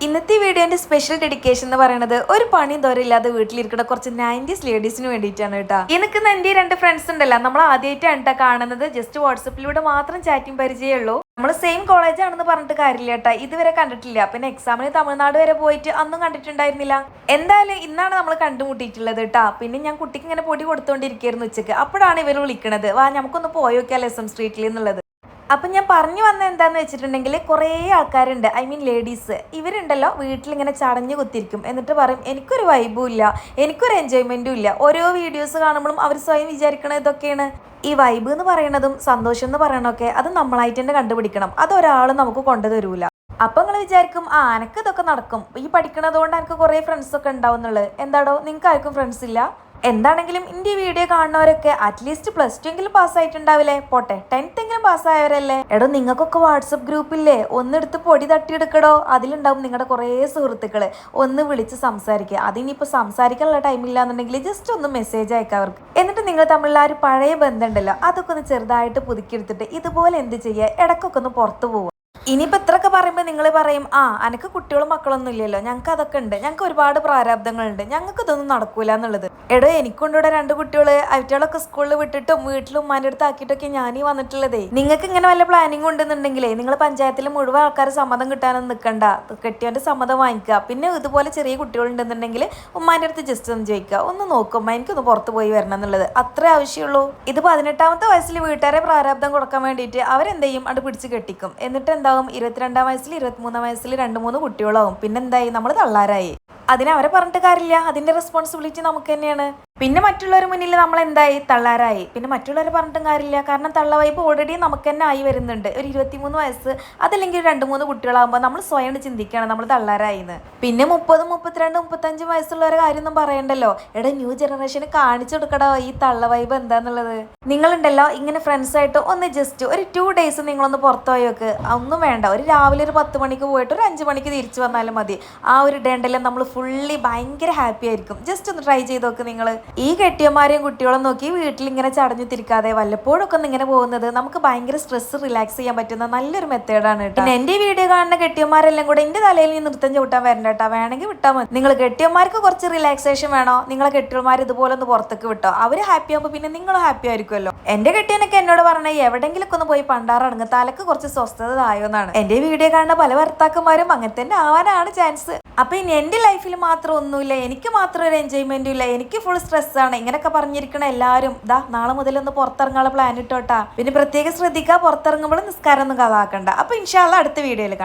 ഇന്നത്തെ വീഡിയോന്റെ special dedication എന്ന് പറയുന്നത് ഒരു പണിയും തോരയില്ലാതെ വീട്ടിലിരിക്കുന്ന കുറച്ച് 90s ലേഡീസിന് വേണ്ടിയിട്ടാണ് കേട്ടോ. എനിക്ക് എന്റെ രണ്ട് ഫ്രണ്ട്സ് ഉണ്ടല്ലോ, നമ്മൾ ആദ്യമായിട്ടാണ് കാണുന്നത്. ജസ്റ്റ് വാട്സപ്പിലൂടെ മാത്രം ചാറ്റിംഗ് പരിചയമുള്ളൂ. നമ്മൾ സെയിം കോളേജ് ആണെന്ന് പറഞ്ഞിട്ട് കാര്യമില്ല കേട്ടോ, ഇതുവരെ കണ്ടിട്ടില്ല. പിന്നെ എക്സാമിന് തമിഴ്നാട് വരെ പോയിട്ട് അന്നും കണ്ടിട്ടുണ്ടായിരുന്നില്ല. എന്തായാലും ഇന്നാണ് നമ്മൾ കണ്ടുമുട്ടിയിട്ടുള്ളത് കേട്ടോ. പിന്നെ ഞാൻ കുട്ടിക്ക് ഇങ്ങനെ പൊടി കൊടുത്തോണ്ടിരിക്കുകയായിരുന്നു ഉച്ചക്ക്. അപ്പോഴാണ് ഇവർ വിളിക്കണത്, വാ നമുക്കൊന്ന് പോയോക്കാൽ SM സ്ട്രീറ്റിൽ എന്നുള്ളത്. അപ്പം ഞാൻ പറഞ്ഞു വന്ന എന്താണെന്ന് വെച്ചിട്ടുണ്ടെങ്കിൽ, കുറേ ആൾക്കാരുണ്ട്, ഐ മീൻ ലേഡീസ്. ഇവരുണ്ടല്ലോ വീട്ടിലിങ്ങനെ ചടഞ്ഞു കുത്തിരിക്കും. എന്നിട്ട് പറയും എനിക്കൊരു വൈബും ഇല്ല, എനിക്കൊരു എൻജോയ്മെൻറ്റും ഇല്ല. ഓരോ വീഡിയോസ് കാണുമ്പോഴും അവർ സ്വയം വിചാരിക്കണത് ഇതൊക്കെയാണ്. ഈ വൈബ് എന്ന് പറയണതും സന്തോഷം എന്ന് പറയണതൊക്കെ അത് നമ്മളായിട്ട് തന്നെ കണ്ടുപിടിക്കണം. അതൊരാളും നമുക്ക് കൊണ്ടുതരൂല. അപ്പം നിങ്ങൾ വിചാരിക്കും അനക്ക് ഇതൊക്കെ നടക്കും, ഈ പഠിക്കണതുകൊണ്ട് എനിക്ക് കുറേ ഫ്രണ്ട്സൊക്കെ ഉണ്ടാവും എന്നുള്ളത്. എന്താടോ നിങ്ങൾക്ക് ആർക്കും ഫ്രണ്ട്സ് ഇല്ല? എന്താണെങ്കിലും എൻ്റെ വീഡിയോ കാണുന്നവരൊക്കെ അറ്റ്ലീസ്റ്റ് +2 എങ്കിലും പാസ്സായിട്ടുണ്ടാവില്ലേ? പോട്ടെ 10th എങ്കിലും പാസ്സായവരല്ലേ? എടോ നിങ്ങൾക്കൊക്കെ വാട്സപ്പ് ഗ്രൂപ്പില്ലേ, ഒന്നെടുത്ത് പൊടി തട്ടിയെടുക്കടോ. അതിലുണ്ടാവും നിങ്ങളുടെ കുറേ സുഹൃത്തുക്കള്. ഒന്ന് വിളിച്ച് സംസാരിക്കുക. അതിനിപ്പോൾ സംസാരിക്കാനുള്ള ടൈമില്ല എന്നുണ്ടെങ്കിൽ ജസ്റ്റ് ഒന്ന് മെസ്സേജ് അയക്കാം അവർക്ക്. എന്നിട്ട് നിങ്ങൾ തമ്മിലുള്ള ആ ഒരു പഴയ ബന്ധം ഉണ്ടല്ലോ, അതൊക്കെ ഒന്ന് ചെറുതായിട്ട് പുതുക്കിയെടുത്തിട്ട് ഇതുപോലെ എന്ത് ചെയ്യുക, ഇടയ്ക്കൊക്കെ ഒന്ന് പുറത്തു പോവുക. ഇനിയിപ്പോൾ ഇത്രയൊക്കെ പറയുമ്പോൾ നിങ്ങൾ പറയും എനിക്ക് കുട്ടികളും മക്കളൊന്നും ഇല്ലല്ലോ, ഞങ്ങൾക്ക് അതൊക്കെ ഉണ്ട്, ഞങ്ങൾക്ക് ഒരുപാട് പ്രാരാബ്ദങ്ങളുണ്ട്, ഞങ്ങൾക്ക് ഇതൊന്നും നടക്കൂല എന്നുള്ളത്. എടോ എനിക്കൊണ്ടിവിടെ 2 കുട്ടികൾ, അവറ്റകളൊക്കെ സ്കൂളിൽ വിട്ടിട്ടും വീട്ടിലും ഉമ്മാൻ്റെ അടുത്ത് ആക്കിയിട്ടൊക്കെ ഞാനീ വന്നിട്ടുള്ളതേ. നിങ്ങൾക്ക് ഇങ്ങനെ വല്ല പ്ലാനിങ് ഉണ്ടെന്നുണ്ടെങ്കിലേ നിങ്ങൾ പഞ്ചായത്തിൽ മുഴുവൻ ആൾക്കാർ സമ്മതം കിട്ടാനൊന്നും നിൽക്കണ്ട, കെട്ടിയവൻ്റെ സമ്മതം വാങ്ങിക്കുക. പിന്നെ ഇതുപോലെ ചെറിയ കുട്ടികളുണ്ടെന്നുണ്ടെങ്കിൽ ഉമ്മാൻ്റെ അടുത്ത് ജസ്റ്റ് ഒന്ന് ചോദിക്കുക, ഒന്ന് നോക്കും എനിക്കൊന്ന് പുറത്ത് പോയി വരണം എന്നുള്ളത്, അത്രേ ആവശ്യമുള്ളൂ. ഇത് 18ാമത്തെ വയസ്സിൽ വീട്ടുകാരെ പ്രാരാബ്ദം കൊടുക്കാൻ വേണ്ടിയിട്ട് അവരെന്ത് ചെയ്യും, അത് പിടിച്ച് കെട്ടിക്കും. എന്നിട്ട് എന്താ 22ാം വയസ്സിൽ 23ാം വയസ്സിൽ 2-3 കുട്ടികളാവും. പിന്നെന്തായി, നമ്മൾ തള്ളാരായി. അതിനെ അവരെ പറഞ്ഞിട്ട് കാര്യമില്ല, അതിന്റെ റെസ്പോൺസിബിലിറ്റി നമുക്ക് തന്നെയാണ്. പിന്നെ മറ്റുള്ളവർ മുന്നിൽ നമ്മൾ എന്തായി, തള്ളാരായി. പിന്നെ മറ്റുള്ളവരെ പറഞ്ഞിട്ടും കാര്യമില്ല, കാരണം തള്ള വൈബ് ഓൾറെഡി നമുക്ക് തന്നെ ആയി വരുന്നുണ്ട്. ഒരു 23 വയസ്സ് അതല്ലെങ്കിൽ 2-3 കുട്ടികളാകുമ്പോൾ നമ്മൾ സ്വയം ചിന്തിക്കുകയാണ് നമ്മൾ തള്ളാരായിന്ന്. പിന്നെ 30, 32, 35 വയസ്സുള്ളവരെ കാര്യമൊന്നും പറയണ്ടല്ലോ. എടാ ന്യൂ ജനറേഷന് കാണിച്ചു കൊടുക്കടോ ഈ തള്ള വൈബ് എന്താന്നുള്ളത്. നിങ്ങളുണ്ടല്ലോ ഇങ്ങനെ ഫ്രണ്ട്സായിട്ട് ഒന്ന് ജസ്റ്റ് ഒരു 2 ഡേയ്സ് നിങ്ങളൊന്ന് പുറത്തു പോയോക്ക്. ഒന്നും വേണ്ട, ഒരു രാവിലെ ഒരു 10 മണിക്ക് പോയിട്ട് ഒരു 5 മണിക്ക് തിരിച്ചു വന്നാലും മതി. ആ ഒരു ഡേ ഉണ്ടല്ലോ നമ്മൾ ഫുള്ളി ഭയങ്കര ഹാപ്പി ആയിരിക്കും. ജസ്റ്റ് ഒന്ന് ട്രൈ ചെയ്ത് നോക്ക് നിങ്ങൾ. ഈ കെട്ടിയന്മാരെയും കുട്ടികളും നോക്കി വീട്ടിൽ ഇങ്ങനെ ചടഞ്ഞു തിരിക്കാതെ വല്ലപ്പോഴൊക്കെ ഒന്ന് ഇങ്ങനെ പോകുന്നത് നമുക്ക് ഭയങ്കര സ്ട്രെസ് റിലാക്സ് ചെയ്യാൻ പറ്റുന്ന നല്ലൊരു മെത്തേഡാണ് കേട്ടോ. പിന്നെ എൻ്റെ വീഡിയോ കാണുന്ന കെട്ടിയന്മാരെല്ലാം കൂടെ എൻ്റെ തലയിൽ നിന്ന് നൃത്തം ചവിട്ടാൻ വരണ്ട കേട്ടോ, വേണമെങ്കിൽ വിട്ടാൽ മതി. നിങ്ങൾ കെട്ടിയന്മാർക്ക് കുറച്ച് റിലാക്സേഷൻ വേണോ, നിങ്ങളെ കെട്ടിയന്മാർ ഇതുപോലെ ഒന്ന് പുറത്തേക്ക് വിട്ടോ, അവർ ഹാപ്പി ആകുമ്പോൾ പിന്നെ നിങ്ങൾ ഹാപ്പി ആയിരിക്കുമല്ലോ. എൻ്റെ കെട്ടിയനൊക്കെ എന്നോട് പറഞ്ഞ എവിടെയെങ്കിലും ഒന്ന് പോയി പണ്ടാറടങ്ങ്, തലക്ക് കുറച്ച് സ്വസ്ഥത ആയോന്നാണ്. എൻ്റെ വീഡിയോ കാണുന്ന പല ഭർത്താക്കന്മാരും അങ്ങനെ തന്നെ ആവാനാണ് ചാൻസ്. അപ്പൊ ഇനി എൻ്റെ ലൈഫിൽ മാത്രം ഒന്നുമില്ല, എനിക്ക് മാത്രം ഒരു എൻജോയ്മെന്റും ഇല്ല, എനിക്ക് ഫുൾ സ്ട്രെസ്സാണ്, ഇങ്ങനെയൊക്കെ പറഞ്ഞിരിക്കണ എല്ലാവരും നാളെ മുതൽ ഒന്ന് പുറത്തിറങ്ങാനുള്ള പ്ലാൻ ഇട്ടോട്ടാ. പിന്നെ പ്രത്യേകം ശ്രദ്ധിക്കുക, പുറത്തിറങ്ങുമ്പോൾ നിസ്കാരം ഒന്നും കഥാക്കണ്ട. അപ്പൊ ഇൻഷാ അല്ലാഹ് അടുത്ത വീഡിയോയിൽ കാണാം.